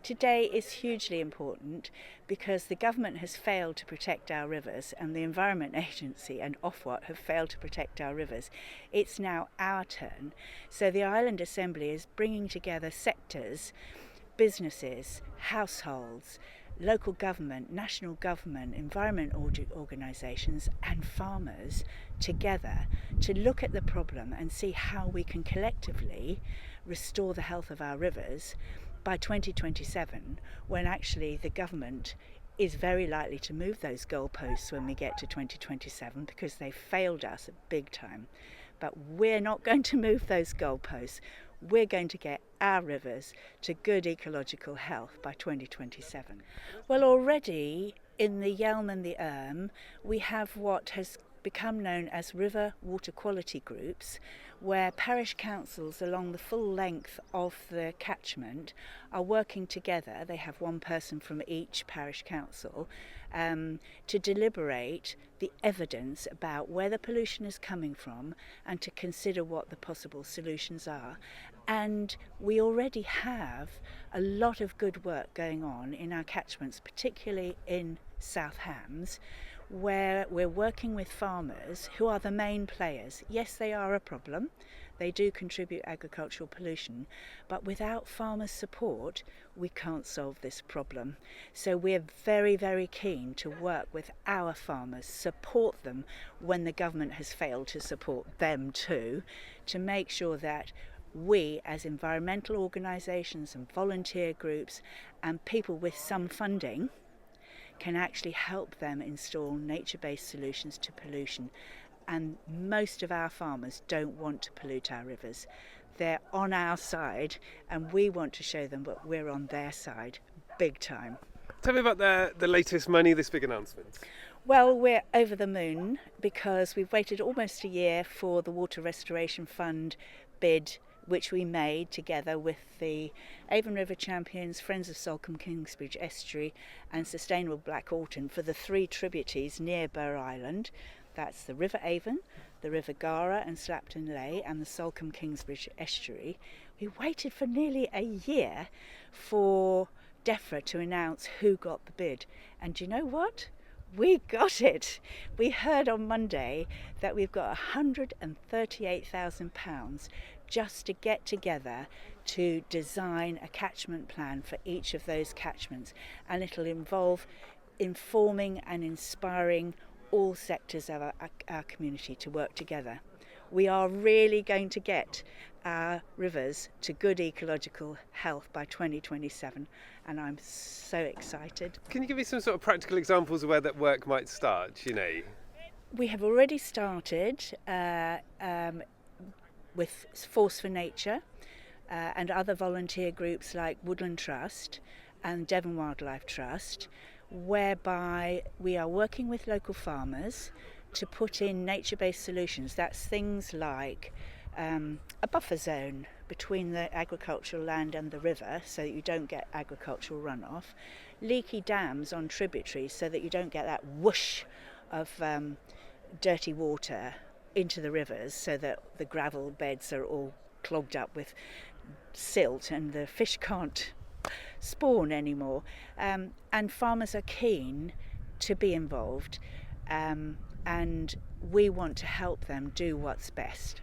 Today is hugely important because the government has failed to protect our rivers and the Environment Agency and Ofwat have failed to protect our rivers. It's now our turn. So the Island Assembly is bringing together sectors, businesses, households, local government, national government, environment organisations and farmers together to look at the problem and see how we can collectively restore the health of our rivers by 2027, when actually the government is very likely to move those goalposts when we get to 2027 because they failed us big time. But we're not going to move those goalposts. We're going to get our rivers to good ecological health by 2027. Well, already in the Yelm and the Erm, we have what has become known as river water quality groups, where parish councils along the full length of the catchment are working together. They have one person from each parish council to deliberate the evidence about where the pollution is coming from and to consider what the possible solutions are. And we already have a lot of good work going on in our catchments, particularly in South Hams, where we're working with farmers who are the main players. Yes, they are a problem. They do contribute agricultural pollution, but without farmers' support, we can't solve this problem. So we're very, very keen to work with our farmers, support them when the government has failed to support them too, to make sure that we as environmental organisations and volunteer groups and people with some funding can actually help them install nature-based solutions to pollution. And most of our farmers don't want to pollute our rivers. They're on our side and we want to show them that we're on their side big time. Tell me about the latest money, this big announcement. Well, we're over the moon because we've waited almost a year for the Water Restoration Fund bid, which we made together with the Avon River Champions, Friends of Salcombe Kingsbridge Estuary and Sustainable Black Alton for the three tributaries near Burr Island. That's the River Avon, the River Gara and Slapton Lea and the Salcombe Kingsbridge Estuary. We waited for nearly a year for DEFRA to announce who got the bid. And do you know what? We got it. We heard on Monday that we've got £138,000 just to get together to design a catchment plan for each of those catchments, and it'll involve informing and inspiring all sectors of our community to work together. We are really going to get our rivers to good ecological health by 2027 and I'm so excited. Can you give me some sort of practical examples of where that work might start, We have already started with Force for Nature and other volunteer groups like Woodland Trust and Devon Wildlife Trust, whereby we are working with local farmers to put in nature-based solutions. That's things like a buffer zone between the agricultural land and the river so that you don't get agricultural runoff, leaky dams on tributaries so that you don't get that whoosh of dirty water into the rivers so that the gravel beds are all clogged up with silt and the fish can't spawn anymore. And farmers are keen to be involved and we want to help them do what's best.